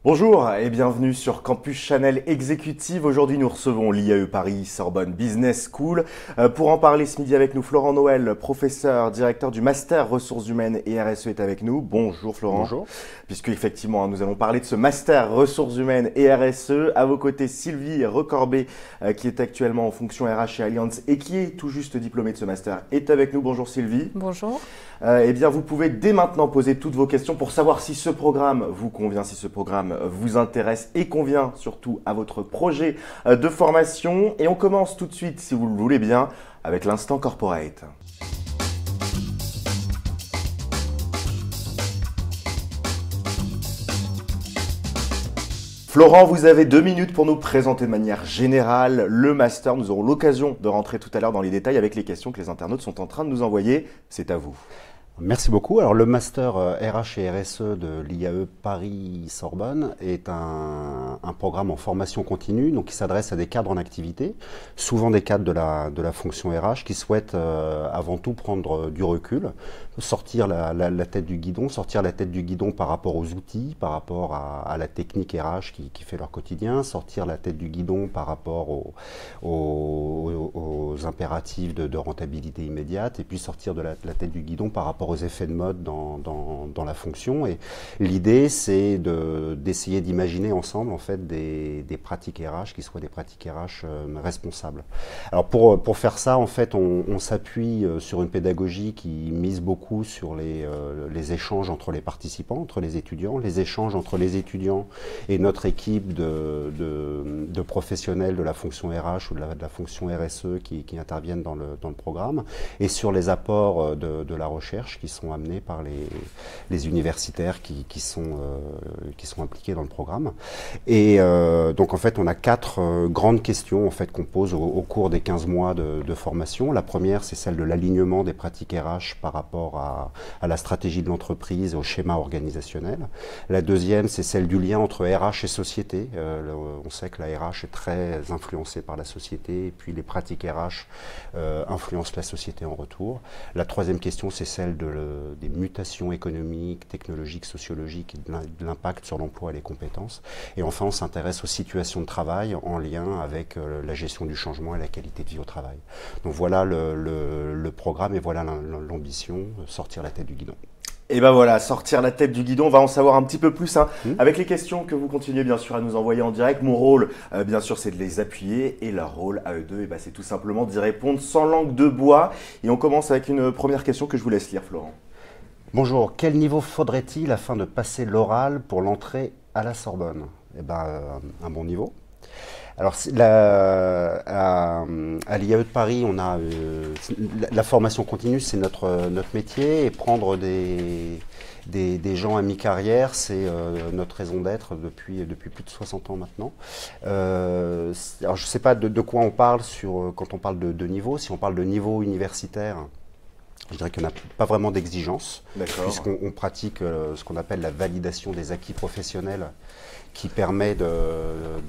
Bonjour et bienvenue sur Campus Chanel Exécutive. Aujourd'hui, nous recevons l'IAE Paris Sorbonne Business School. Pour en parler ce midi avec nous, Florent Noël, professeur, directeur du Master Ressources Humaines et RSE est avec nous. Bonjour Florent. Bonjour. Puisque effectivement, nous allons parler de ce Master Ressources Humaines et RSE. À vos côtés, Sylvie Recorbet, qui est actuellement en fonction RH chez Allianz et qui est tout juste diplômée de ce Master, est avec nous. Bonjour Sylvie. Bonjour. Eh bien, vous pouvez dès maintenant poser toutes vos questions pour savoir si ce programme vous convient, si ce programme vous intéresse et convient surtout à votre projet de formation. Et on commence tout de suite, si vous le voulez bien, avec l'instant corporate. Florent, vous avez 2 minutes pour nous présenter de manière générale le master. Nous aurons l'occasion de rentrer tout à l'heure dans les détails avec les questions que les internautes sont en train de nous envoyer. C'est à vous. Merci beaucoup. Alors le master RH et RSE de l'IAE Paris Sorbonne est un programme en formation continue, donc qui s'adresse à des cadres en activité, souvent des cadres de la fonction RH qui souhaitent avant tout prendre du recul, sortir la tête du guidon par rapport aux outils, par rapport à la technique RH qui fait leur quotidien, sortir la tête du guidon par rapport aux impératifs de rentabilité immédiate, et puis sortir de la tête du guidon par rapport aux effets de mode dans la fonction. Et l'idée, c'est d'essayer d'imaginer ensemble en fait des pratiques RH qui soient des pratiques RH responsables. Alors pour faire ça, en fait, on s'appuie sur une pédagogie qui mise beaucoup sur les échanges entre les participants, entre les étudiants, les échanges entre les étudiants et notre équipe de professionnels de la fonction RH ou de la fonction RSE qui interviennent dans le programme, et sur les apports de la recherche qui sont amenés par les universitaires qui sont impliqués dans le programme. Et donc en fait on a 4 grandes questions en fait qu'on pose au cours des 15 mois de formation. La première, c'est celle de l'alignement des pratiques RH par rapport à la stratégie de l'entreprise et au schéma organisationnel. La deuxième, c'est celle du lien entre RH et société. On sait que la RH est très influencée par la société, et puis les pratiques RH influencent la société en retour. La troisième question, c'est celle des mutations économiques, technologiques, sociologiques, et de l'impact sur l'emploi et les compétences. Et enfin, on s'intéresse aux situations de travail en lien avec la gestion du changement et la qualité de vie au travail. Donc voilà le programme et voilà l'ambition, sortir la tête du guidon. Et ben voilà, sortir la tête du guidon, on va en savoir un petit peu plus avec les questions que vous continuez bien sûr à nous envoyer en direct. Mon rôle, bien sûr, c'est de les appuyer, et leur rôle à eux deux, c'est tout simplement d'y répondre sans langue de bois. Et on commence avec une première question que je vous laisse lire, Florent. Bonjour, quel niveau faudrait-il afin de passer l'oral pour l'entrée à la Sorbonne? Eh ben, un bon niveau. Alors, à l'IAE de Paris, on a la formation continue, c'est notre métier, et prendre des gens à mi-carrière, c'est notre raison d'être depuis plus de 60 ans maintenant. Alors, je ne sais pas de quoi on parle quand on parle de niveau. Si on parle de niveau universitaire, je dirais qu'il n'y en a pas vraiment d'exigence, puisqu'on pratique ce qu'on appelle la validation des acquis professionnels, qui permet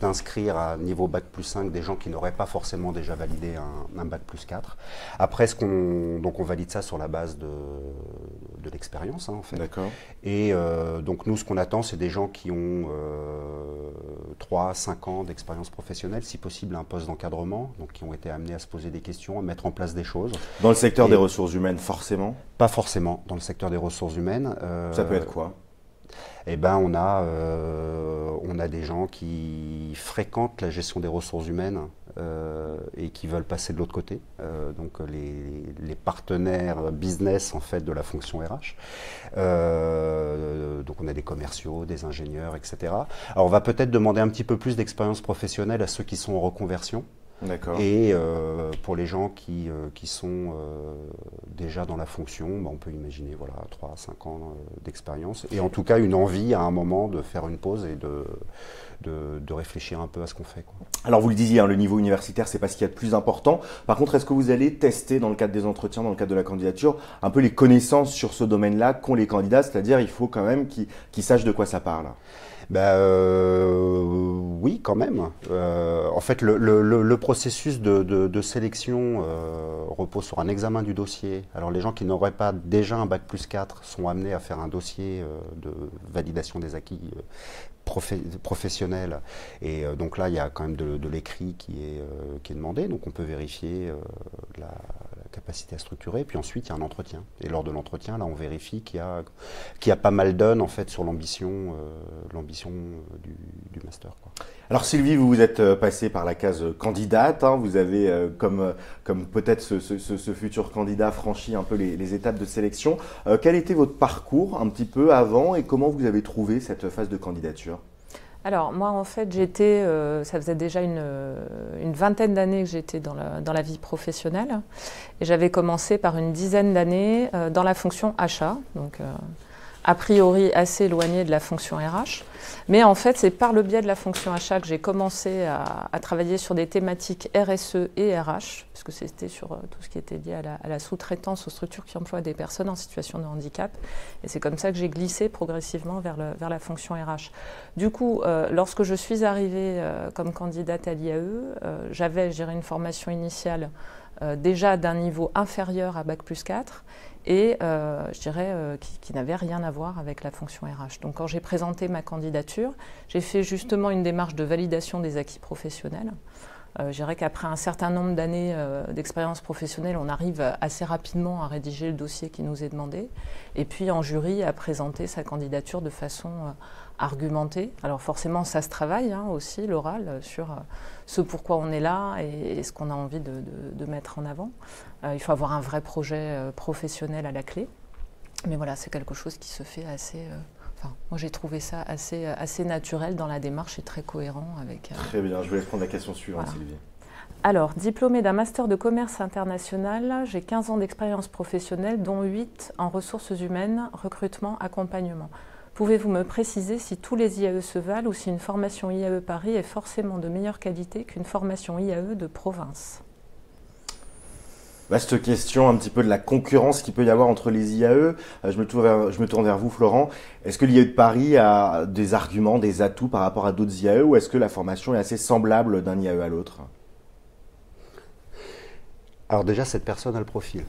d'inscrire à niveau Bac+5 des gens qui n'auraient pas forcément déjà validé un Bac+4. Après, donc on valide ça sur la base de l'expérience, en fait. D'accord. Et donc nous, ce qu'on attend, c'est des gens qui ont 3-5 ans d'expérience professionnelle, si possible un poste d'encadrement, donc qui ont été amenés à se poser des questions, à mettre en place des choses. Dans le secteur des ressources humaines, forcément? Pas forcément dans le secteur des ressources humaines. Ça peut être quoi? Eh ben, on a des gens qui fréquentent la gestion des ressources humaines et qui veulent passer de l'autre côté, donc les partenaires business en fait de la fonction RH. Donc on a des commerciaux, des ingénieurs, etc. Alors on va peut-être demander un petit peu plus d'expérience professionnelle à ceux qui sont en reconversion. Et pour les gens qui sont déjà dans la fonction, on peut imaginer 3 à 5 ans d'expérience, et en tout cas une envie à un moment de faire une pause et de réfléchir un peu à ce qu'on fait, quoi. Alors vous le disiez, le niveau universitaire, c'est pas ce qu'il y a de plus important. Par contre, est-ce que vous allez tester dans le cadre des entretiens, dans le cadre de la candidature, un peu les connaissances sur ce domaine-là qu'ont les candidats? C'est-à-dire, il faut quand même qu'ils sachent de quoi ça parle. Oui, quand même. En fait, le processus de sélection repose sur un examen du dossier. Alors, les gens qui n'auraient pas déjà un Bac+4 sont amenés à faire un dossier de validation des acquis professionnel. Et donc là, il y a quand même de l'écrit qui est demandé, donc on peut vérifier la capacité à structurer, puis ensuite il y a un entretien. Et lors de l'entretien, là, on vérifie qu'il y a pas mal d'on en fait sur l'ambition du master, quoi. Alors Sylvie, vous êtes passée par la case candidate, hein, vous avez, comme peut-être ce futur candidat, franchi un peu les étapes de sélection. Quel était votre parcours un petit peu avant et comment vous avez trouvé cette phase de candidature ? Alors moi en fait ça faisait déjà une vingtaine d'années que j'étais dans la vie professionnelle et j'avais commencé par une dizaine d'années dans la fonction achat, donc a priori assez éloignée de la fonction RH. Mais en fait c'est par le biais de la fonction achat que j'ai commencé à travailler sur des thématiques RSE et RH, puisque c'était sur tout ce qui était lié à la sous-traitance aux structures qui emploient des personnes en situation de handicap. Et c'est comme ça que j'ai glissé progressivement vers la fonction RH. Du coup, lorsque je suis arrivée comme candidate à l'IAE, j'avais, je dirais, une formation initiale déjà d'un niveau inférieur à Bac+4 et je dirais qui n'avait rien à voir avec la fonction RH. Donc quand j'ai présenté ma candidature, j'ai fait justement une démarche de validation des acquis professionnels. Je dirais qu'après un certain nombre d'années d'expérience professionnelle, on arrive assez rapidement à rédiger le dossier qui nous est demandé. Et puis en jury, à présenter sa candidature de façon argumentée. Alors forcément, ça se travaille aussi, l'oral, sur ce pourquoi on est là et ce qu'on a envie de mettre en avant. Il faut avoir un vrai projet professionnel à la clé. Mais voilà, c'est quelque chose qui se fait assez... moi, j'ai trouvé ça assez naturel dans la démarche et très cohérent avec... Très bien, je vais prendre la question suivante, voilà. Sylvie. Alors, diplômée d'un master de commerce international, j'ai 15 ans d'expérience professionnelle, dont 8 en ressources humaines, recrutement, accompagnement. Pouvez-vous me préciser si tous les IAE se valent ou si une formation IAE Paris est forcément de meilleure qualité qu'une formation IAE de province ? Vaste question un petit peu de la concurrence qu'il peut y avoir entre les IAE. Je me tourne vers vous, Florent. Est-ce que l'IAE de Paris a des arguments, des atouts par rapport à d'autres IAE ou est-ce que la formation est assez semblable d'un IAE à l'autre ? Alors déjà, cette personne a le profil.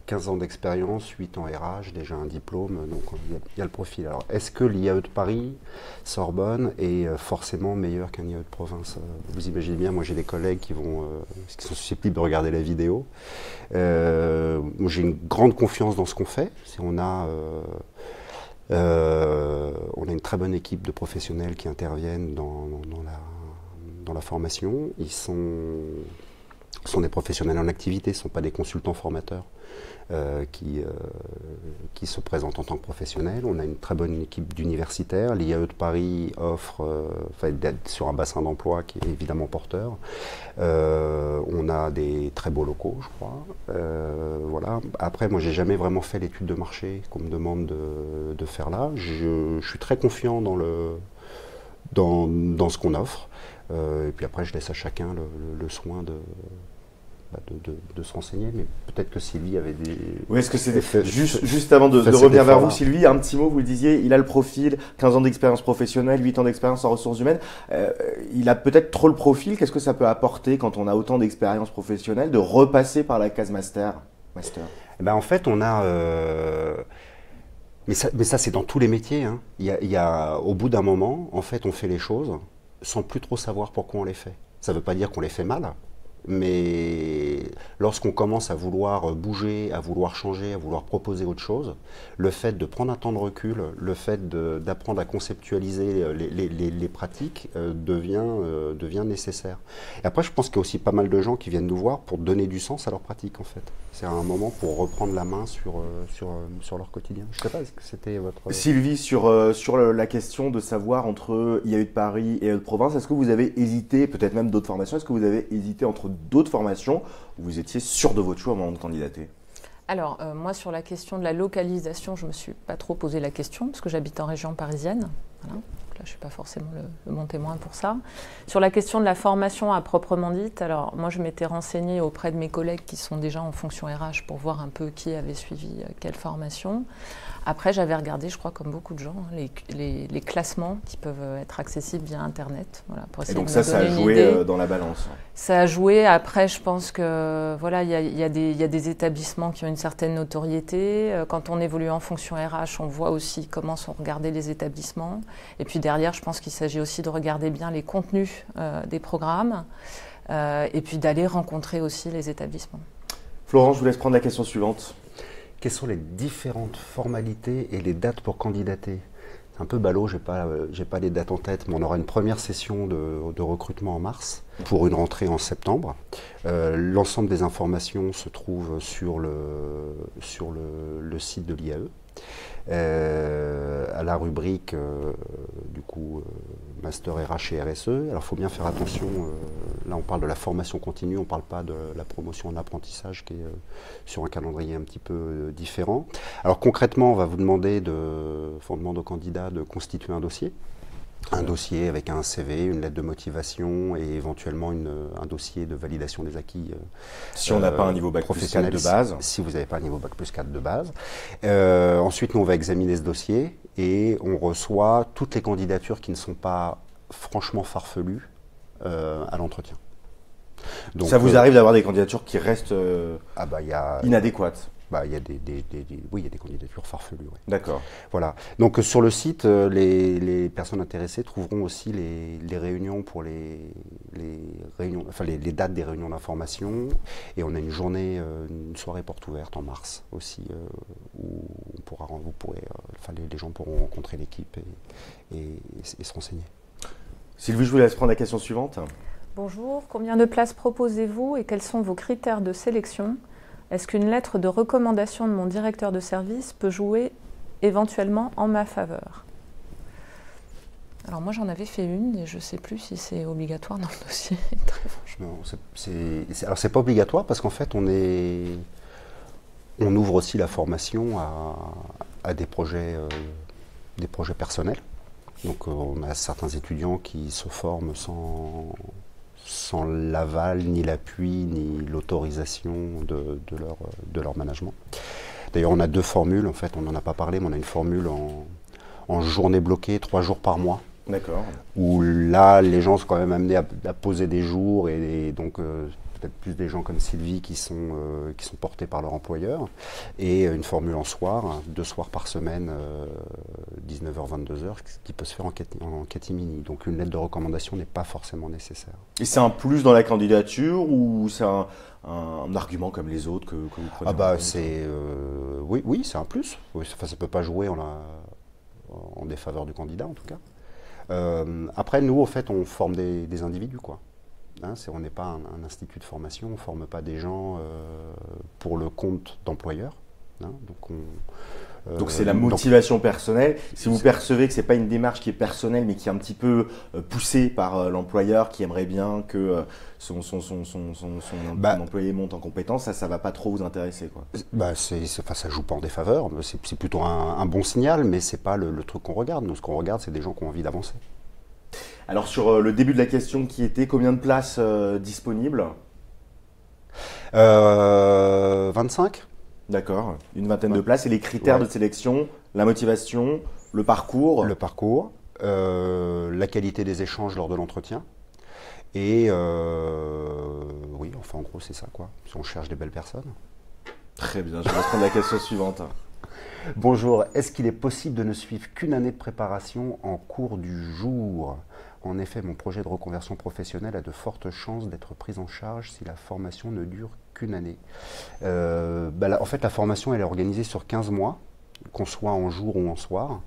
15 ans d'expérience, 8 ans RH, déjà un diplôme, donc il y a le profil. Alors, est-ce que l'IAE de Paris, Sorbonne, est forcément meilleur qu'un IAE de province ? Vous imaginez bien, moi j'ai des collègues qui sont susceptibles de regarder la vidéo. Moi, j'ai une grande confiance dans ce qu'on fait. On a une très bonne équipe de professionnels qui interviennent dans la formation. Ils sont des professionnels en activité, ce ne sont pas des consultants formateurs qui se présentent en tant que professionnels. On a une très bonne équipe d'universitaires. L'IAE de Paris offre, d'être sur un bassin d'emploi qui est évidemment porteur. On a des très beaux locaux, je crois. Voilà. Après, moi, j'ai jamais vraiment fait l'étude de marché qu'on me demande de faire là. Je suis très confiant dans ce qu'on offre. Et puis après, je laisse à chacun le soin de se renseigner, mais peut-être que Sylvie avait des... Oui, est-ce que c'est juste avant de revenir vers vous, Sylvie, un petit mot, vous le disiez, il a le profil, 15 ans d'expérience professionnelle, 8 ans d'expérience en ressources humaines, il a peut-être trop le profil, qu'est-ce que ça peut apporter quand on a autant d'expérience professionnelle, de repasser par la case master? En fait, on a... Mais ça c'est dans tous les métiers, hein. Il y a, au bout d'un moment, en fait, on fait les choses sans plus trop savoir pourquoi on les fait. Ça ne veut pas dire qu'on les fait mal, mais lorsqu'on commence à vouloir bouger, à vouloir changer, à vouloir proposer autre chose, le fait de prendre un temps de recul, le fait d'apprendre à conceptualiser les pratiques devient nécessaire. Et après, je pense qu'il y a aussi pas mal de gens qui viennent nous voir pour donner du sens à leur pratique, en fait. C'est un moment pour reprendre la main sur leur quotidien. Je ne sais pas, est-ce que c'était votre... Sylvie, sur la question de savoir entre IAE de Paris et IAE de province, est-ce que vous avez hésité, peut-être même d'autres formations, est-ce que vous avez hésité entre d'autres formations où vous étiez sûr de votre choix au moment de candidater? Alors, moi, sur la question de la localisation, je ne me suis pas trop posé la question, parce que j'habite en région parisienne. Voilà. Là, je ne suis pas forcément le bon témoin pour ça. Sur la question de la formation à proprement dite, alors moi je m'étais renseignée auprès de mes collègues qui sont déjà en fonction RH pour voir un peu qui avait suivi quelle formation. Après, j'avais regardé, je crois comme beaucoup de gens, les classements qui peuvent être accessibles via Internet. Voilà, pour essayer et donc de me ça a donner une joué idée. dans la balance. Ça a joué. Après, je pense que voilà, il y a des établissements qui ont une certaine notoriété. Quand on évolue en fonction RH, on voit aussi comment sont regardés les établissements. Et puis derrière, je pense qu'il s'agit aussi de regarder bien les contenus des programmes et puis d'aller rencontrer aussi les établissements. Florent, je vous laisse prendre la question suivante. Quelles sont les différentes formalités et les dates pour candidater? C'est un peu ballot, j'ai pas les dates en tête, mais on aura une première session de recrutement en mars pour une rentrée en septembre. L'ensemble des informations se trouve sur le site de l'IAE. À la rubrique du coup Master RH et RSE. Alors il faut bien faire attention, là on parle de la formation continue, on ne parle pas de la promotion en apprentissage qui est sur un calendrier un petit peu différent. Alors concrètement, on va vous demander on demande aux candidats de constituer un dossier. Un dossier avec un CV, une lettre de motivation et éventuellement un dossier de validation des acquis si on n'a pas un niveau bac plus 4 de base. Si vous n'avez pas un niveau bac plus 4 de base. Ensuite, nous, on va examiner ce dossier et on reçoit toutes les candidatures qui ne sont pas franchement farfelues à l'entretien. Donc, ça vous arrive d'avoir des candidatures qui restent inadéquates? Il y a des candidatures farfelues. Ouais. D'accord. Voilà. Donc sur le site, les personnes intéressées trouveront aussi les réunions pour les réunions, enfin les dates des réunions d'information. Et on a une soirée porte ouverte en mars aussi, où les gens pourront rencontrer l'équipe et se renseigner. Sylvie, je vous laisse prendre la question suivante. Bonjour, combien de places proposez-vous et quels sont vos critères de sélection ? Est-ce qu'une lettre de recommandation de mon directeur de service peut jouer éventuellement en ma faveur? Alors moi j'en avais fait une et je ne sais plus si c'est obligatoire dans le dossier. Très franchement. Alors c'est pas obligatoire parce qu'en fait on ouvre aussi la formation à des projets personnels. Donc on a certains étudiants qui se forment sans l'aval, ni l'appui, ni l'autorisation de leur management. D'ailleurs, on a deux formules, en fait, on n'en a pas parlé, mais on a une formule en journée bloquée, 3 jours par mois. D'accord. Où là, les gens sont quand même amenés à poser des jours, et donc peut-être plus des gens comme Sylvie qui sont portés par leur employeur. Et une formule en soir, 2 soirs par semaine, 19h-22h, qui peut se faire en catimini. Donc une lettre de recommandation n'est pas forcément nécessaire. Et c'est un plus dans la candidature ou c'est un argument comme les autres que vous prenez? Oui, c'est un plus. Oui, ça ne peut pas jouer en défaveur du candidat en tout cas. Après, nous, au fait, on forme des individus, quoi. On n'est pas un institut de formation, on ne forme pas des gens pour le compte d'employeurs. Donc c'est la motivation personnelle. Si vous percevez que ce n'est pas une démarche qui est personnelle, mais qui est un petit peu poussée par l'employeur, qui aimerait bien que son employé monte en compétence, ça ne va pas trop vous intéresser, quoi. Ça ne joue pas en défaveur, c'est plutôt un bon signal, mais ce n'est pas le truc qu'on regarde. Nous, ce qu'on regarde, c'est des gens qui ont envie d'avancer. Alors sur le début de la question qui était, combien de places disponibles? 25. D'accord, une vingtaine de places. Et les critères de sélection, la motivation, le parcours? Le parcours, la qualité des échanges lors de l'entretien. Et oui, enfin en gros c'est ça quoi. Si on cherche des belles personnes. Très bien, je vais prendre la question suivante. Bonjour, est-ce qu'il est possible de ne suivre qu'une année de préparation en cours du jour? En effet, mon projet de reconversion professionnelle a de fortes chances d'être pris en charge si la formation ne dure qu'une année. En fait, la formation elle est organisée sur 15 mois, qu'on soit en jour ou en soir.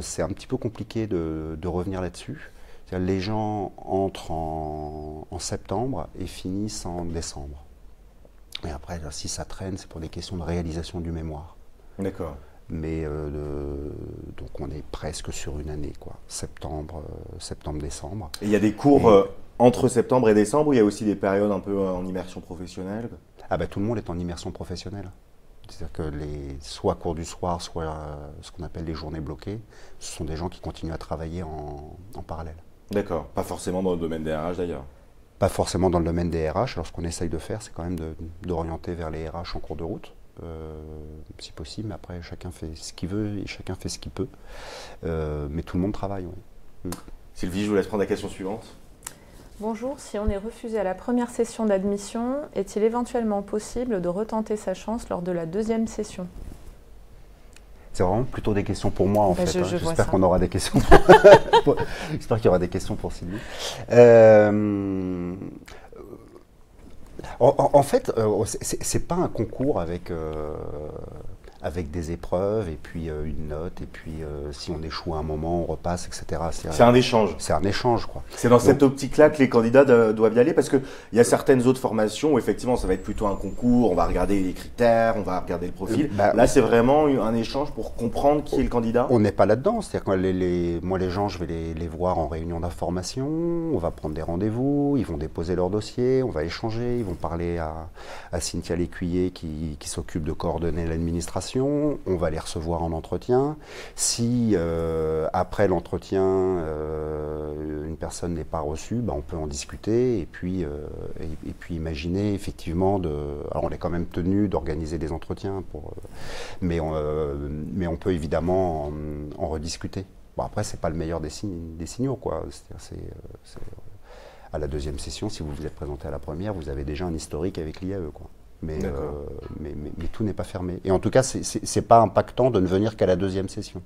C'est un petit peu compliqué de revenir là-dessus. Les gens entrent en septembre et finissent en décembre. Et après, si ça traîne, c'est pour des questions de réalisation du mémoire. D'accord. Mais donc on est presque sur une année, quoi. Septembre, décembre. Et il y a des cours entre septembre et décembre, ou il y a aussi des périodes un peu en immersion professionnelle? Tout le monde est en immersion professionnelle. C'est-à-dire que soit cours du soir, soit ce qu'on appelle les journées bloquées, ce sont des gens qui continuent à travailler en parallèle. D'accord, pas forcément dans le domaine des RH d'ailleurs. Pas forcément dans le domaine des RH. Alors ce qu'on essaye de faire, c'est quand même d'orienter vers les RH en cours de route, si possible. Mais après, chacun fait ce qu'il veut et chacun fait ce qu'il peut. Mais tout le monde travaille, oui. Sylvie, je vous laisse prendre la question suivante. Bonjour, si on est refusé à la première session d'admission, est-il éventuellement possible de retenter sa chance lors de la deuxième session? C'est vraiment plutôt des questions pour moi en fait. J'espère qu'on aura des questions. J'espère qu'il y aura des questions pour Sylvie. En fait, c'est pas un concours avec des épreuves et puis une note et puis si on échoue à un moment, on repasse, etc. C'est un échange. C'est un échange, quoi. C'est dans cette optique-là que les candidats doivent y aller parce qu'il y a certaines autres formations où effectivement ça va être plutôt un concours, on va regarder les critères, on va regarder le profil. Là, c'est vraiment un échange pour comprendre qui est le candidat. On n'est pas là-dedans. C'est-à-dire que moi, les gens, je vais les voir en réunion d'information, on va prendre des rendez-vous, ils vont déposer leur dossier, on va échanger, ils vont parler à Cynthia Lécuyer qui s'occupe de coordonner l'administration. On va les recevoir en entretien. Si après l'entretien, une personne n'est pas reçue, on peut en discuter et puis imaginer effectivement alors on est quand même tenu d'organiser des entretiens, mais on peut évidemment en rediscuter. Bon, après, c'est pas le meilleur des signaux, quoi. À la deuxième session, si vous vous êtes présenté à la première, vous avez déjà un historique avec l'IAE, quoi. Mais tout n'est pas fermé. Et en tout cas, c'est pas impactant de ne venir qu'à la deuxième session,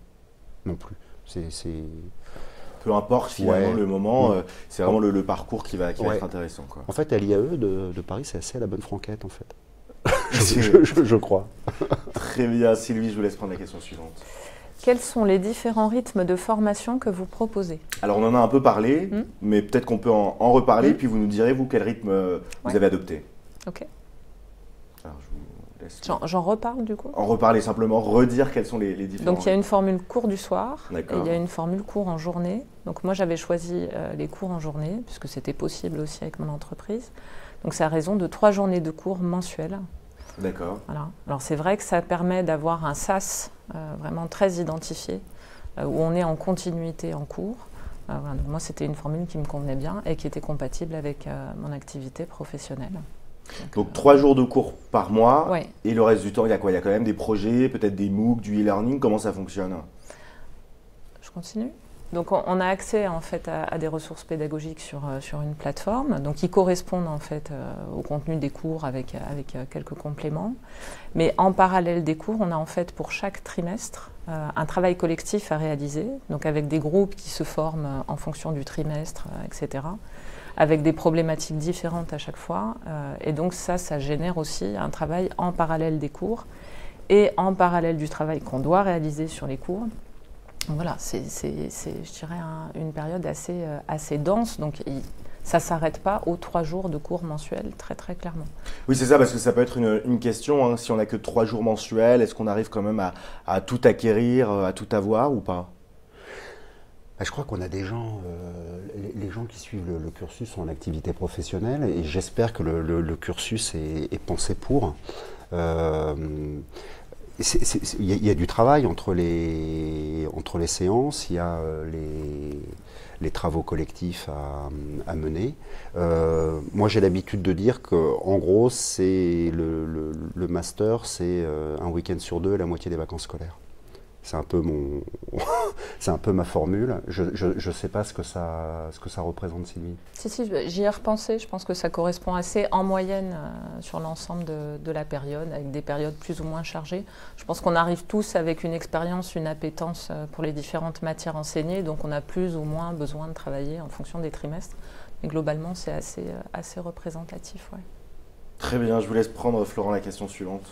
non plus. Peu importe finalement le moment, c'est vraiment le parcours qui va être intéressant, quoi. En fait, à l'IAE de Paris, c'est assez à la bonne franquette, en fait. je crois. Très bien, Sylvie, je vous laisse prendre la question suivante. Quels sont les différents rythmes de formation que vous proposez? Alors, on en a un peu parlé, mais peut-être qu'on peut en reparler, puis vous nous direz, vous, quel rythme vous avez adopté. Ok. Alors, je vous laisse... J'en reparle du coup? En reparler simplement, redire quels sont les différents. Donc il y a une formule cours du soir et il y a une formule cours en journée. Donc moi j'avais choisi les cours en journée puisque c'était possible aussi avec mon entreprise. Donc c'est à raison de 3 journées de cours mensuels. D'accord. Voilà. Alors c'est vrai que ça permet d'avoir un SAS vraiment très identifié où on est en continuité en cours. Voilà. Donc moi c'était une formule qui me convenait bien et qui était compatible avec mon activité professionnelle. Donc 3 jours de cours par mois, ouais. Et le reste du temps, il y a quoi? Il y a quand même des projets, peut-être des MOOC, du e-learning, comment ça fonctionne? Je continue. Donc on a accès en fait à des ressources pédagogiques sur une plateforme, donc qui correspondent en fait au contenu des cours avec quelques compléments. Mais en parallèle des cours, on a en fait pour chaque trimestre un travail collectif à réaliser, donc avec des groupes qui se forment en fonction du trimestre, etc. Avec des problématiques différentes à chaque fois. Et donc ça génère aussi un travail en parallèle des cours et en parallèle du travail qu'on doit réaliser sur les cours. Donc voilà, c'est je dirais, une période assez dense. Donc ça ne s'arrête pas aux 3 jours de cours mensuels, très très clairement. Oui, c'est ça, parce que ça peut être une question. Hein, si on n'a que 3 jours mensuels, est-ce qu'on arrive quand même à tout acquérir, à tout avoir ou pas? Je crois qu'on a des gens, les gens qui suivent le cursus sont en activité professionnelle et j'espère que le cursus est pensé pour. Il y a du travail entre les séances, il y a les travaux collectifs à mener. Moi, j'ai l'habitude de dire qu'en gros, c'est le master, c'est un week-end sur 2 et la moitié des vacances scolaires. C'est un peu c'est un peu ma formule. Je sais pas ce que ça représente, Sylvie. Si, j'y ai repensé. Je pense que ça correspond assez en moyenne sur l'ensemble de la période, avec des périodes plus ou moins chargées. Je pense qu'on arrive tous avec une expérience, une appétence pour les différentes matières enseignées, donc on a plus ou moins besoin de travailler en fonction des trimestres. Mais globalement, c'est assez représentatif. Ouais. Très bien, je vous laisse prendre, Florent, la question suivante.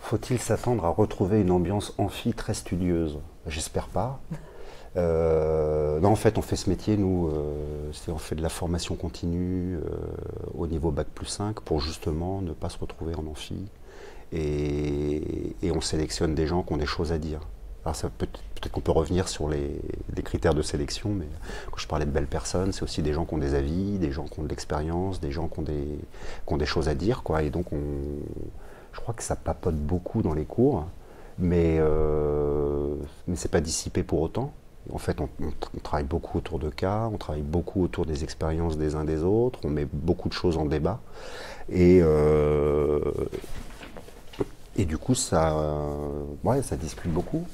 Faut-il s'attendre à retrouver une ambiance amphi très studieuse? J'espère pas. Non, en fait, on fait ce métier, nous, on fait de la formation continue au niveau Bac+5 pour justement ne pas se retrouver en amphi. Et on sélectionne des gens qui ont des choses à dire. Alors peut-être qu'on peut revenir sur les critères de sélection, mais quand je parlais de belles personnes, c'est aussi des gens qui ont des avis, des gens qui ont de l'expérience, des gens qui ont des choses à dire, quoi. Et donc Je crois que ça papote beaucoup dans les cours, mais c'est pas dissipé pour autant. En fait, on travaille beaucoup autour de cas, on travaille beaucoup autour des expériences des uns des autres, on met beaucoup de choses en débat. Et du coup, ça discute beaucoup.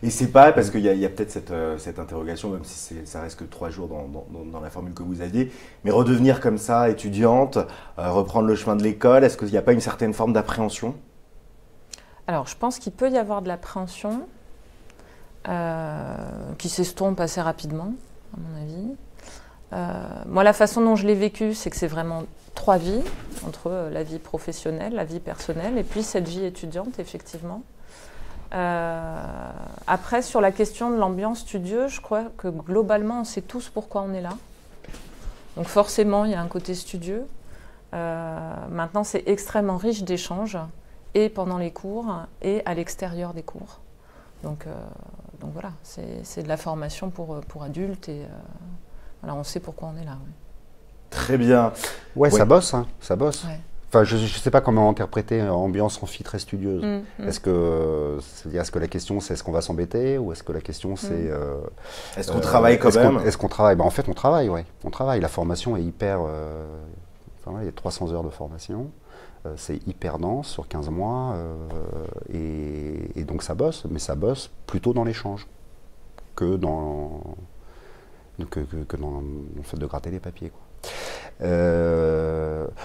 Et c'est pas parce qu'il y a peut-être cette interrogation, même si ça reste que 3 jours dans la formule que vous aviez, mais redevenir comme ça, étudiante, reprendre le chemin de l'école, est-ce qu'il n'y a pas une certaine forme d'appréhension? Alors, je pense qu'il peut y avoir de l'appréhension qui s'estompe assez rapidement, à mon avis. Moi, la façon dont je l'ai vécu, c'est que c'est vraiment 3 vies, entre la vie professionnelle, la vie personnelle, et puis cette vie étudiante, effectivement. Après, sur la question de l'ambiance studieuse, je crois que globalement, on sait tous pourquoi on est là. Donc forcément, il y a un côté studieux. Maintenant, c'est extrêmement riche d'échanges, et pendant les cours, et à l'extérieur des cours. Donc voilà, c'est de la formation pour adultes, et voilà, on sait pourquoi on est là. Ouais. Très bien. Ouais, ça bosse, hein, ça bosse. Ouais. Enfin, je ne sais pas comment interpréter ambiance amphi très studieuse. Est-ce que la question c'est est-ce qu'on va s'embêter, ou est-ce que la question c'est est-ce qu'on travaille quand même? Est-ce qu'on travaille? En fait, on travaille, ouais. On travaille. La formation est hyper. Il y a 300 heures de formation. C'est hyper dense sur 15 mois. Et donc ça bosse, mais ça bosse plutôt dans l'échange que dans le fait de gratter les papiers, quoi.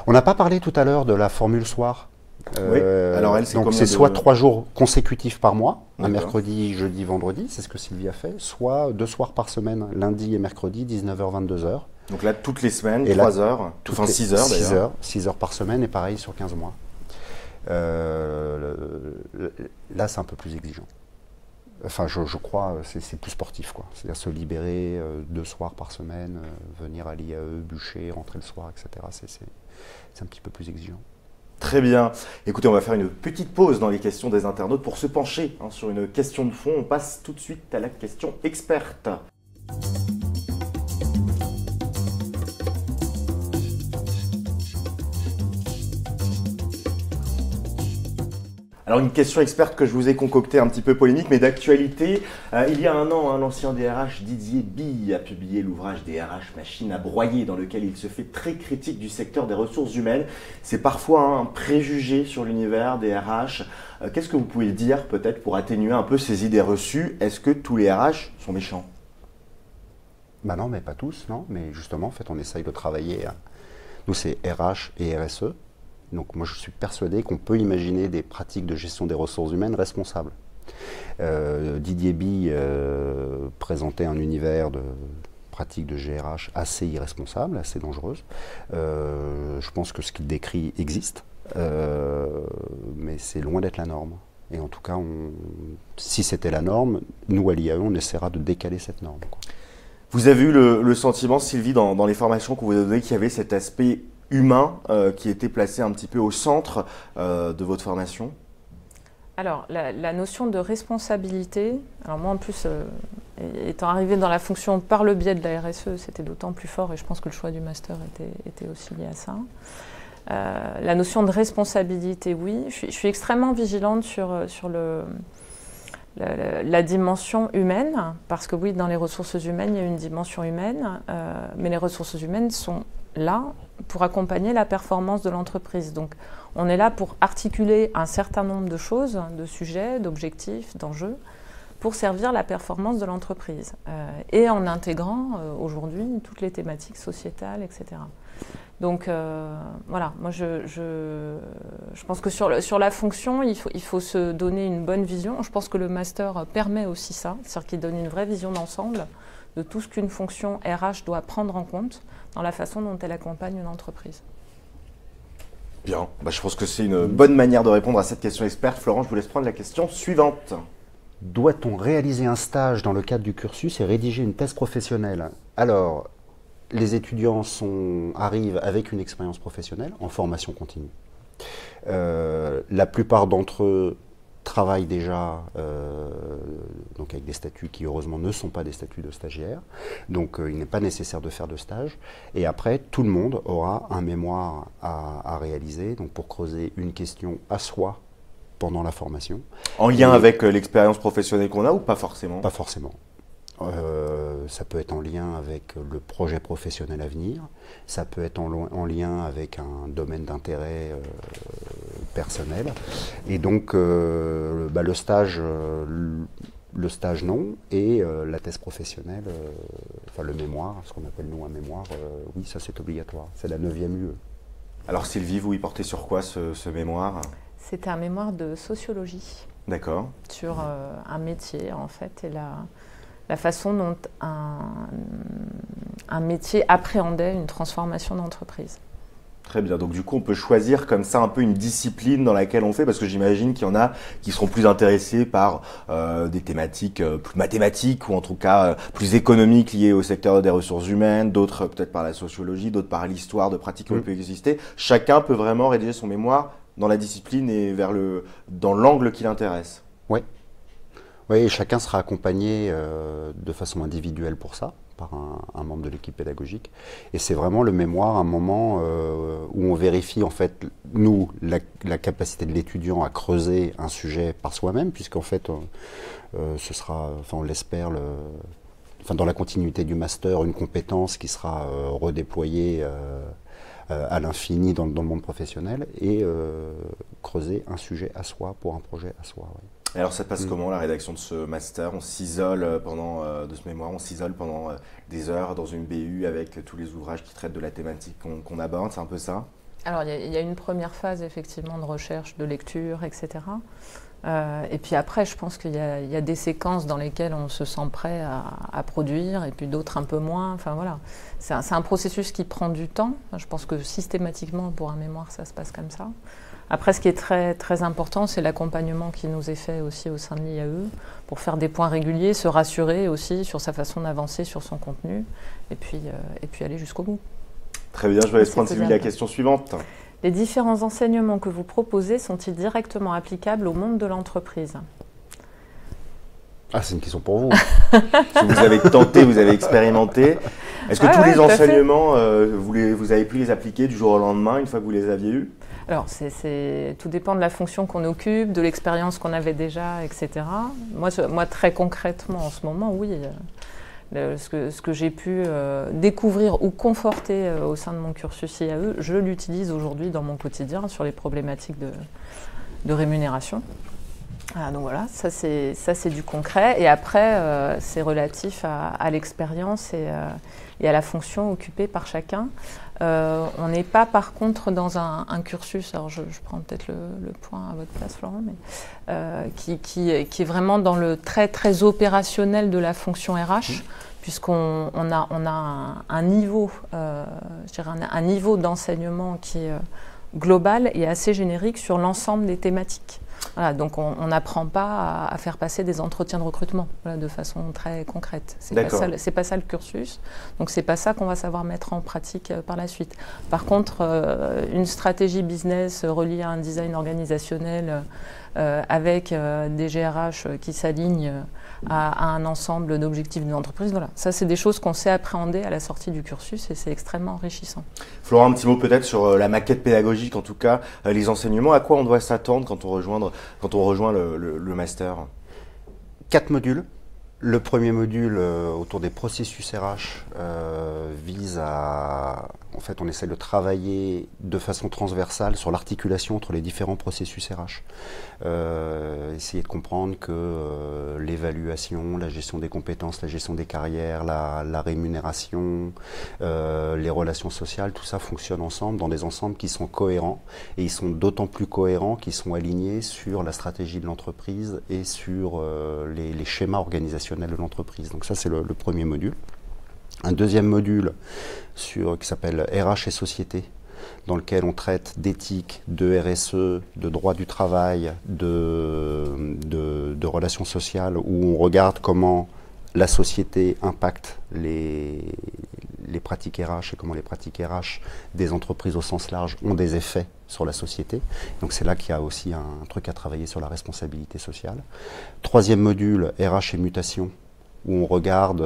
On n'a pas parlé tout à l'heure de la formule soir. Oui. Alors elle, c'est donc c'est soit 3 jours consécutifs par mois, un mercredi, jeudi, vendredi, c'est ce que Sylvie a fait, soit 2 soirs par semaine, lundi et mercredi, 19h, 22h. Donc là, toutes les semaines, 3 heures, enfin 6 heures d'ailleurs. 6 heures par semaine, et pareil sur 15 mois. Là, c'est un peu plus exigeant. Enfin, je crois, c'est plus sportif, quoi. C'est-à-dire se libérer 2 soirs par semaine, venir à l'IAE, bûcher, rentrer le soir, etc. C'est un petit peu plus exigeant. Très bien. Écoutez, on va faire une petite pause dans les questions des internautes pour se pencher sur une question de fond. On passe tout de suite à la question experte. Alors une question experte que je vous ai concoctée, un petit peu polémique, mais d'actualité. Il y a un an, l'ancien DRH Didier Bille a publié l'ouvrage DRH Machine à broyer, dans lequel il se fait très critique du secteur des ressources humaines. C'est parfois un préjugé sur l'univers des RH. Qu'est-ce que vous pouvez dire peut-être pour atténuer un peu ces idées reçues? Est-ce que tous les RH sont méchants? Bah non, mais pas tous, non. Mais justement, en fait, on essaye de travailler. Nous, c'est RH et RSE. Donc moi je suis persuadé qu'on peut imaginer des pratiques de gestion des ressources humaines responsables. Didier Bille présentait un univers de pratiques de GRH assez irresponsables, assez dangereuses. Je pense que ce qu'il décrit existe, mais c'est loin d'être la norme. Et en tout cas, si c'était la norme, nous à l'IAE, on essaiera de décaler cette norme, quoi. Vous avez eu le sentiment, Sylvie, dans les formations qu'on vous a données, qu'il y avait cet aspect humain qui était placé un petit peu au centre de votre formation? Alors, la notion de responsabilité, alors moi en plus, étant arrivée dans la fonction par le biais de la RSE, c'était d'autant plus fort, et je pense que le choix du master était aussi lié à ça. La notion de responsabilité, oui, je suis extrêmement vigilante sur la dimension humaine, parce que oui, dans les ressources humaines, il y a une dimension humaine, mais les ressources humaines sont là pour accompagner la performance de l'entreprise. Donc, on est là pour articuler un certain nombre de choses, de sujets, d'objectifs, d'enjeux, pour servir la performance de l'entreprise. Et en intégrant aujourd'hui toutes les thématiques sociétales, etc. Donc, voilà, moi je pense que sur la fonction, il faut se donner une bonne vision. Je pense que le master permet aussi ça, c'est-à-dire qu'il donne une vraie vision d'ensemble de tout ce qu'une fonction RH doit prendre en compte dans la façon dont elle accompagne une entreprise. Bien, je pense que c'est une bonne manière de répondre à cette question experte. Florent, je vous laisse prendre la question suivante. Doit-on réaliser un stage dans le cadre du cursus et rédiger une thèse professionnelle? Alors, les étudiants arrivent avec une expérience professionnelle en formation continue. La plupart d'entre eux travaillent déjà donc avec des statuts qui heureusement ne sont pas des statuts de stagiaires. Donc il n'est pas nécessaire de faire de stage. Et après, tout le monde aura un mémoire à réaliser, donc pour creuser une question à soi pendant la formation. En lien avec l'expérience professionnelle qu'on a ou pas forcément? Pas forcément. Ça peut être en lien avec le projet professionnel à venir, ça peut être en lien avec un domaine d'intérêt personnel. Et donc le stage non, et la thèse professionnelle, enfin le mémoire, ce qu'on appelle nous un mémoire, oui, ça c'est obligatoire, c'est la 9e UE. Alors Sylvie, vous y portez sur quoi ce mémoire? C'était un mémoire de sociologie. D'accord. Sur un métier en fait, et la façon dont un métier appréhendait une transformation d'entreprise. Très bien, donc du coup on peut choisir comme ça un peu une discipline dans laquelle on fait, parce que j'imagine qu'il y en a qui seront plus intéressés par des thématiques plus mathématiques ou en tout cas plus économiques liées au secteur des ressources humaines, d'autres peut-être par la sociologie, d'autres par l'histoire de pratiques qui peuvent exister. Chacun peut vraiment rédiger son mémoire dans la discipline et dans l'angle qui l'intéresse. Oui. Oui, chacun sera accompagné de façon individuelle pour ça, par un membre de l'équipe pédagogique. Et c'est vraiment le mémoire, un moment où on vérifie en fait, nous, la capacité de l'étudiant à creuser un sujet par soi-même, puisqu'en fait, ce sera, enfin on l'espère, dans la continuité du master, une compétence qui sera redéployée à l'infini dans le monde professionnel, et creuser un sujet à soi pour un projet à soi. Ouais. Et alors ça passe comment la rédaction de ce master? On s'isole de ce mémoire, on s'isole pendant des heures dans une BU avec tous les ouvrages qui traitent de la thématique qu'on aborde, c'est un peu ça? Alors il y a une première phase effectivement de recherche, de lecture, etc. Et puis après, je pense qu'il y a des séquences dans lesquelles on se sent prêt à produire, et puis d'autres un peu moins. Enfin voilà, c'est un processus qui prend du temps. Je pense que systématiquement pour un mémoire, ça se passe comme ça. Après, ce qui est très, très important, c'est l'accompagnement qui nous est fait aussi au sein de l'IAE pour faire des points réguliers, se rassurer aussi sur sa façon d'avancer sur son contenu, et puis aller jusqu'au bout. Très bien, je vais laisser prendre Sylvie la question suivante. Les différents enseignements que vous proposez sont-ils directement applicables au monde de l'entreprise? Ah, c'est une question pour vous. Si vous avez tenté, vous avez expérimenté. Est-ce que tous les enseignements, vous avez pu les appliquer du jour au lendemain, une fois que vous les aviez eus? Alors, tout dépend de la fonction qu'on occupe, de l'expérience qu'on avait déjà, etc. Moi, très concrètement, en ce moment, oui. Ce que j'ai pu découvrir ou conforter au sein de mon cursus IAE, je l'utilise aujourd'hui dans mon quotidien sur les problématiques de rémunération. Donc voilà, ça c'est du concret. Et après, c'est relatif à l'expérience et à la fonction occupée par chacun. On n'est pas par contre dans un cursus, alors je prends peut-être le point à votre place Florent, mais qui est vraiment dans le très très opérationnel de la fonction RH, puisqu'on a un niveau, je dirais un niveau d'enseignement qui est global et assez générique sur l'ensemble des thématiques. Voilà, donc on n'apprend pas à faire passer des entretiens de recrutement de façon très concrète. C'est pas ça le cursus, donc c'est pas ça qu'on va savoir mettre en pratique par la suite. Par contre, une stratégie business reliée à un design organisationnel avec des GRH qui s'alignent à un ensemble d'objectifs de l'entreprise, voilà. Ça, c'est des choses qu'on sait appréhender à la sortie du cursus et c'est extrêmement enrichissant. Florent, un petit mot peut-être sur la maquette pédagogique, en tout cas, les enseignements. À quoi on doit s'attendre quand on rejoint le master? 4 modules. Le premier module autour des processus RH vise à... En fait, on essaie de travailler de façon transversale sur l'articulation entre les différents processus RH. Essayer de comprendre que l'évaluation, la gestion des compétences, la gestion des carrières, la rémunération, les relations sociales, tout ça fonctionne ensemble dans des ensembles qui sont cohérents. Et ils sont d'autant plus cohérents qu'ils sont alignés sur la stratégie de l'entreprise et sur les schémas organisationnels de l'entreprise. Donc ça, c'est le premier module. Un deuxième module qui s'appelle RH et société, dans lequel on traite d'éthique, de RSE, de droit du travail, de relations sociales, où on regarde comment la société impacte les les pratiques RH et comment les pratiques RH des entreprises au sens large ont des effets sur la société. Donc c'est là qu'il y a aussi un truc à travailler sur la responsabilité sociale. Troisième module, RH et mutation, où on regarde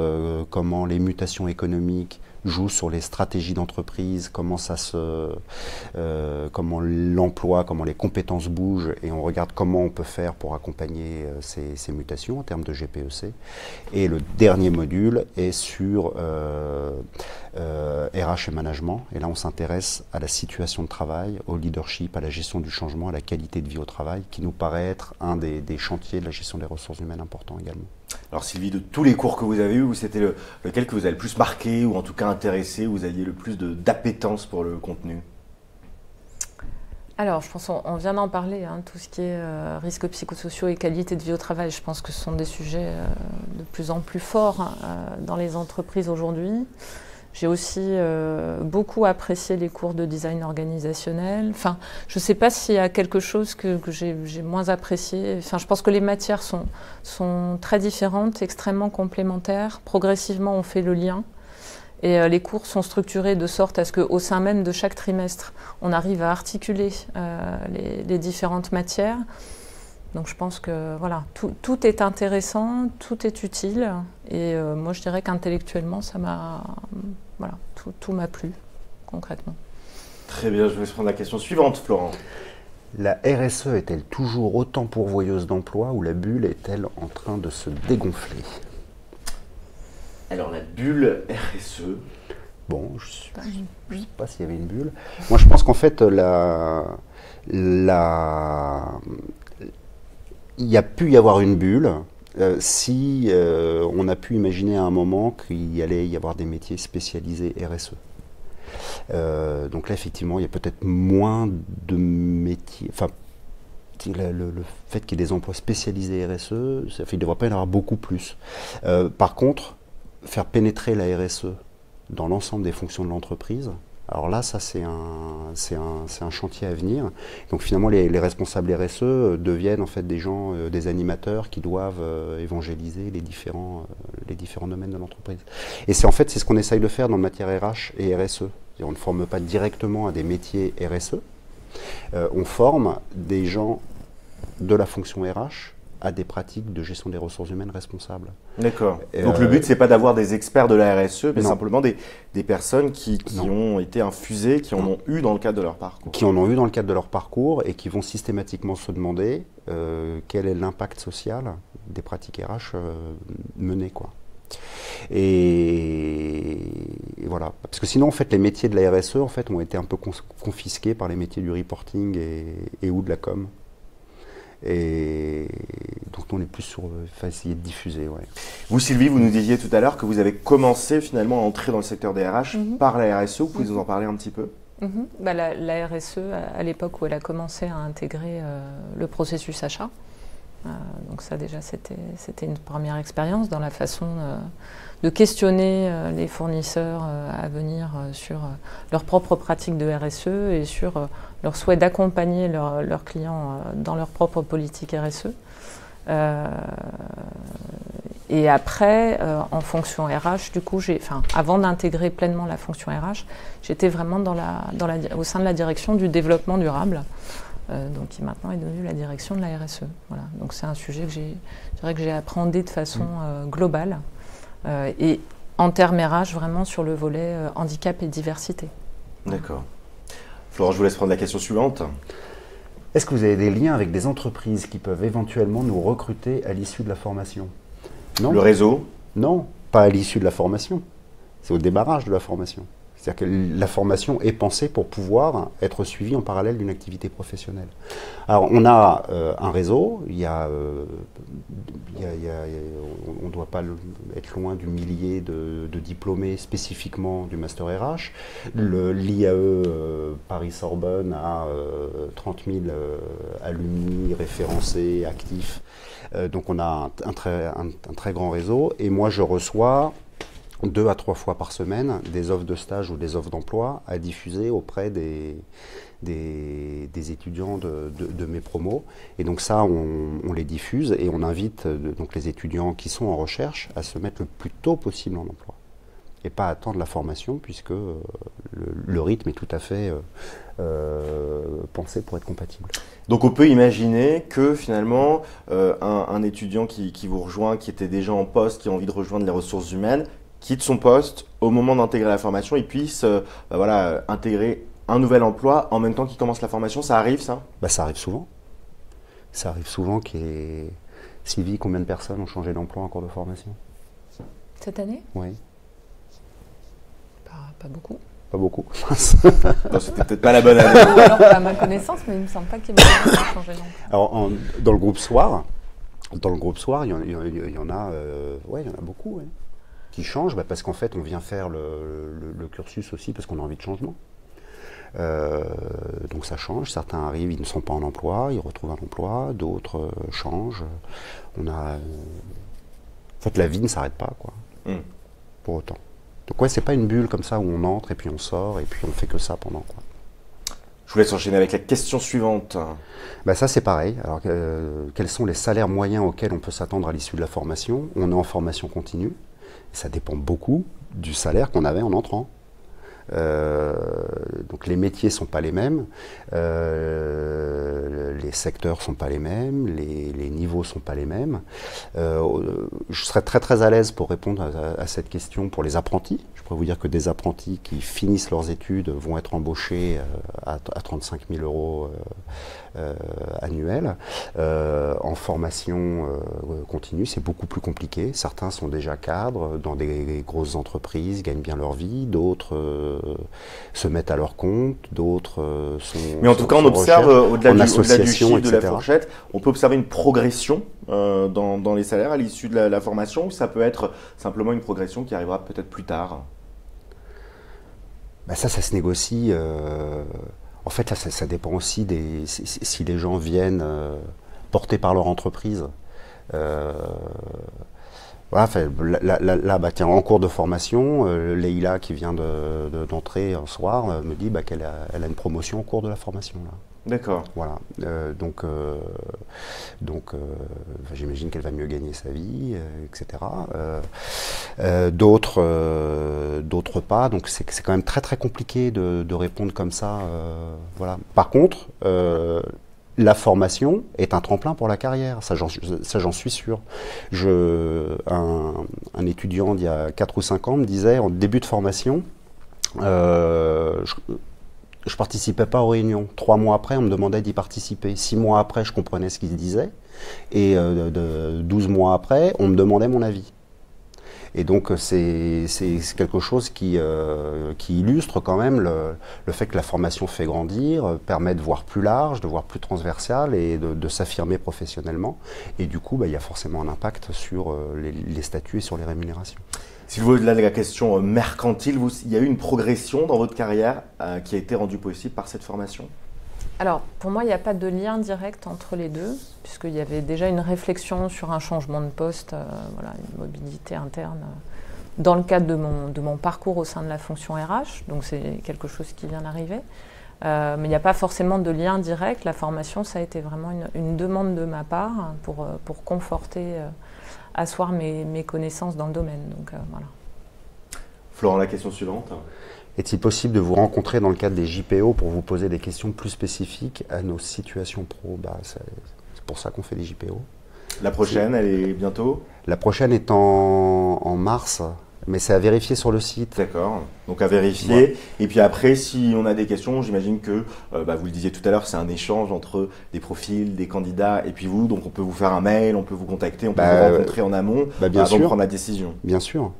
comment les mutations économiques jouent sur les stratégies d'entreprise, comment l'emploi, comment les compétences bougent, et on regarde comment on peut faire pour accompagner ces mutations en termes de GPEC. Et le dernier module est sur RH et management, et là on s'intéresse à la situation de travail, au leadership, à la gestion du changement, à la qualité de vie au travail, qui nous paraît être un des chantiers de la gestion des ressources humaines importants également. Alors Sylvie, de tous les cours que vous avez eus, c'était lequel que vous avez le plus marqué ou en tout cas intéressé, où vous aviez le plus d'appétence pour le contenu? Alors, je pense qu'on vient d'en parler, hein, tout ce qui est risques psychosociaux et qualité de vie au travail. Je pense que ce sont des sujets de plus en plus forts dans les entreprises aujourd'hui. J'ai aussi beaucoup apprécié les cours de design organisationnel. Enfin, je ne sais pas s'il y a quelque chose que j'ai moins apprécié. Enfin, je pense que les matières sont très différentes, extrêmement complémentaires. Progressivement, on fait le lien. Et les cours sont structurés de sorte à ce qu'au sein même de chaque trimestre, on arrive à articuler les différentes matières. Donc je pense que voilà, tout est intéressant, tout est utile. Et moi, je dirais qu'intellectuellement, ça m'a... Voilà, tout m'a plu, concrètement. Très bien, je vais prendre la question suivante, Florent. La RSE est-elle toujours autant pourvoyeuse d'emplois ou la bulle est-elle en train de se dégonfler? Alors la bulle RSE... Bon, je ne sais pas s'il y avait une bulle. Moi, je pense qu'en fait, il y a pu y avoir une bulle si on a pu imaginer à un moment qu'il allait y avoir des métiers spécialisés RSE. Donc là, effectivement, il y a peut-être moins de métiers. Enfin, le fait qu'il y ait des emplois spécialisés RSE, il ne devrait pas y en avoir beaucoup plus. Par contre, faire pénétrer la RSE dans l'ensemble des fonctions de l'entreprise, alors là, ça c'est un chantier à venir. Donc finalement, les responsables RSE deviennent en fait des gens, des animateurs qui doivent évangéliser les différents domaines de l'entreprise. Et c'est ce qu'on essaye de faire dans matière RH et RSE. On ne forme pas directement à des métiers RSE, on forme des gens de la fonction RH à des pratiques de gestion des ressources humaines responsables. D'accord. Donc le but, c'est pas d'avoir des experts de la RSE, mais simplement des personnes qui ont été infusées, qui en ont eu dans le cadre de leur parcours. Qui en ont eu dans le cadre de leur parcours et qui vont systématiquement se demander quel est l'impact social des pratiques RH menées, quoi. Et voilà. Parce que sinon, en fait, les métiers de la RSE en fait, ont été un peu confisqués par les métiers du reporting et ou de la com. Et donc on est plus sur essayer de diffuser. Ouais. Vous Sylvie, vous nous disiez tout à l'heure que vous avez commencé finalement à entrer dans le secteur des RH par la RSE. Vous pouvez nous en parler un petit peu? La RSE, à l'époque où elle a commencé à intégrer le processus achat, donc ça déjà c'était une première expérience dans la façon de questionner les fournisseurs à venir sur leurs propres pratiques de RSE et sur leur souhait d'accompagner leurs clients dans leur propre politique RSE. Et après, en fonction RH, du coup, avant d'intégrer pleinement la fonction RH, j'étais vraiment au sein de la direction du développement durable, donc qui maintenant est devenue la direction de la RSE. Voilà. Donc c'est un sujet que j'ai appréhendé de façon globale et en termes RH vraiment sur le volet handicap et diversité. D'accord. Florent, je vous laisse prendre la question suivante. Est-ce que vous avez des liens avec des entreprises qui peuvent éventuellement nous recruter à l'issue de la formation? Non. Le réseau? Non, pas à l'issue de la formation. C'est au démarrage de la formation. C'est-à-dire que la formation est pensée pour pouvoir être suivie en parallèle d'une activité professionnelle. Alors, on a un réseau, on ne doit pas être loin du millier de diplômés spécifiquement du Master RH. L'IAE Paris-Sorbonne a 30 000 alumni référencés, actifs. Donc, on a un très grand réseau. Et moi, je reçois 2 à 3 fois par semaine des offres de stage ou des offres d'emploi à diffuser auprès des étudiants de mes promos. Et donc ça, on les diffuse et on invite donc les étudiants qui sont en recherche à se mettre le plus tôt possible en emploi. et pas attendre la formation, puisque le rythme est tout à fait pensé pour être compatible. Donc on peut imaginer que finalement, un étudiant qui vous rejoint, qui était déjà en poste, qui a envie de rejoindre les ressources humaines, quitte son poste au moment d'intégrer la formation et puisse voilà, intégrer un nouvel emploi en même temps qu'il commence la formation. Ça arrive, ça? Ça arrive souvent. Ça arrive souvent Sylvie, combien de personnes ont changé d'emploi en cours de formation? Cette année? Oui. Pas beaucoup. Pas beaucoup. Non, c'était peut-être pas la bonne année. Alors, à ma connaissance, mais il ne me semble pas qu'il y ait beaucoup de changé d'emploi. Alors, dans le groupe Soir, il y en a beaucoup, ouais, qui changent, parce qu'en fait, on vient faire le cursus aussi parce qu'on a envie de changement. Donc ça change, certains arrivent, ils ne sont pas en emploi, ils retrouvent un emploi, d'autres changent. En fait, la vie ne s'arrête pas, quoi, pour autant. Donc ouais, c'est pas une bulle comme ça où on entre et puis on sort et puis on fait que ça pendant, quoi. Je vous laisse enchaîner avec la question suivante. Ça c'est pareil. Alors quels sont les salaires moyens auxquels on peut s'attendre à l'issue de la formation? On est en formation continue. Ça dépend beaucoup du salaire qu'on avait en entrant. Donc les métiers sont pas les mêmes, les secteurs sont pas les mêmes, les niveaux sont pas les mêmes. Je serais très à l'aise pour répondre à cette question pour les apprentis. Je pourrais vous dire que des apprentis qui finissent leurs études vont être embauchés à 35 000 € annuels. En formation continue, c'est beaucoup plus compliqué. Certains sont déjà cadres dans des grosses entreprises, gagnent bien leur vie, d'autres se mettent à leur compte, d'autres sont... Mais en tout cas, on observe, au-delà du chiffre de la etc. fourchette, on peut observer une progression dans les salaires à l'issue de la formation, ou ça peut être simplement une progression qui arrivera peut-être plus tard? Ça se négocie. En fait, là, ça dépend aussi si les gens viennent portés par leur entreprise. Voilà, là, tiens, en cours de formation, Leïla qui vient d'entrer un soir me dit qu'elle a une promotion au cours de la formation. D'accord. Voilà. J'imagine qu'elle va mieux gagner sa vie, etc. D'autres pas. Donc c'est quand même très compliqué de répondre comme ça. Voilà. Par contre, la formation est un tremplin pour la carrière, ça j'en suis sûr. Un étudiant d'il y a 4 ou 5 ans me disait, en début de formation, je participais pas aux réunions. 3 mois après, on me demandait d'y participer. 6 mois après, je comprenais ce qu'il se disait. Et 12 mois après, on me demandait mon avis. Et donc c'est quelque chose qui illustre quand même le fait que la formation fait grandir, permet de voir plus large, de voir plus transversal et de s'affirmer professionnellement. Et du coup, il y a forcément un impact sur les statuts et sur les rémunérations. Si vous au-delà de la question mercantile, il y a eu une progression dans votre carrière qui a été rendue possible par cette formation? Alors, pour moi, il n'y a pas de lien direct entre les deux, puisqu'il y avait déjà une réflexion sur un changement de poste, voilà, une mobilité interne, dans le cadre de mon parcours au sein de la fonction RH, donc c'est quelque chose qui vient d'arriver. Mais il n'y a pas forcément de lien direct. La formation, ça a été vraiment une demande de ma part pour conforter, asseoir mes connaissances dans le domaine. Donc, voilà. Florent, la question suivante. Est-il possible de vous rencontrer dans le cadre des JPO pour vous poser des questions plus spécifiques à nos situations pro? C'est pour ça qu'on fait des JPO. La prochaine, elle est bientôt? La prochaine est en mars, mais c'est à vérifier sur le site. D'accord, donc à vérifier. Ouais. Et puis après, si on a des questions, j'imagine que, vous le disiez tout à l'heure, c'est un échange entre des profils, des candidats et puis vous. Donc on peut vous faire un mail, on peut vous contacter, on peut vous rencontrer en amont avant de prendre la décision. Bien sûr,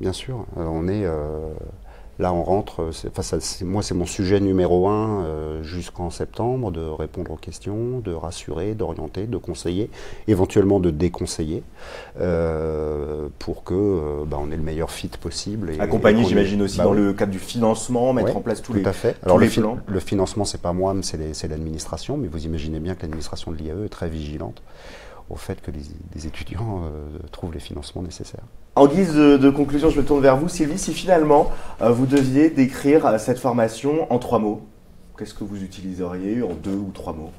bien sûr. On est... Là, on rentre, moi c'est mon sujet numéro 1 jusqu'en septembre, de répondre aux questions, de rassurer, d'orienter, de conseiller, éventuellement de déconseiller, pour que on ait le meilleur fit possible. Accompagner, j'imagine aussi dans le cadre du financement, mettre en place tous les plans. Le financement, c'est pas moi, mais c'est l'administration, mais vous imaginez bien que l'administration de l'IAE est très vigilante au fait que les étudiants trouvent les financements nécessaires. En guise de conclusion, je me tourne vers vous, Sylvie. Si finalement vous deviez décrire cette formation en 3 mots, qu'est-ce que vous utiliseriez en 2 ou 3 mots?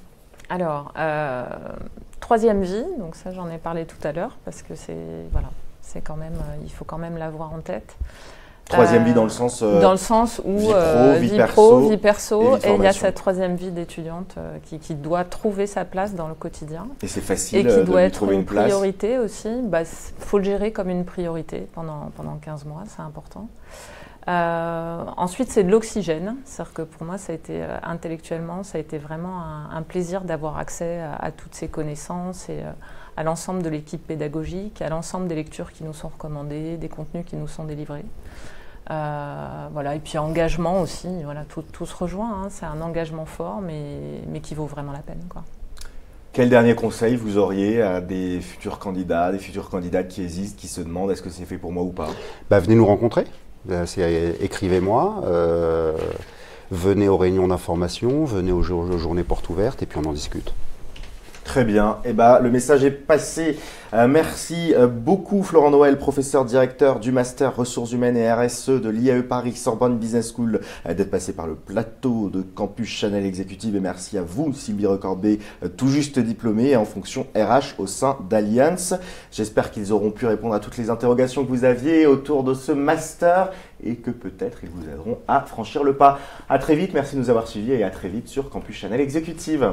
Alors, 3e vie, donc ça j'en ai parlé tout à l'heure, parce que c'est quand même, il faut quand même l'avoir en tête. Troisième vie dans le sens où vie pro, vie perso, et il y a cette troisième vie d'étudiante qui doit trouver sa place dans le quotidien. Et c'est facile et qui doit de être trouver une place. Priorité aussi. Il faut le gérer comme une priorité pendant 15 mois, c'est important. Ensuite, c'est de l'oxygène. C'est-à-dire que pour moi, ça a été intellectuellement, ça a été vraiment un plaisir d'avoir accès à toutes ces connaissances et à l'ensemble de l'équipe pédagogique, à l'ensemble des lectures qui nous sont recommandées, des contenus qui nous sont délivrés. Voilà. Et puis engagement aussi, voilà, tout se rejoint. Hein. C'est un engagement fort, mais qui vaut vraiment la peine, quoi. Quel dernier conseil vous auriez à des futurs candidats, des futures candidates qui hésitent, qui se demandent est-ce que c'est fait pour moi ou pas? Venez nous rencontrer, écrivez-moi, venez aux réunions d'information, venez aux journées portes ouvertes et puis on en discute. Très bien. Le message est passé. Merci beaucoup Florent Noël, professeur directeur du Master Ressources Humaines et RSE de l'IAE Paris Sorbonne Business School, d'être passé par le plateau de Campus Chanel Exécutive. Et merci à vous, Sylvie Recorbet, tout juste diplômée en fonction RH au sein d'Allianz. J'espère qu'ils auront pu répondre à toutes les interrogations que vous aviez autour de ce Master et que peut-être ils vous aideront à franchir le pas. À très vite. Merci de nous avoir suivis et à très vite sur Campus Chanel Exécutive.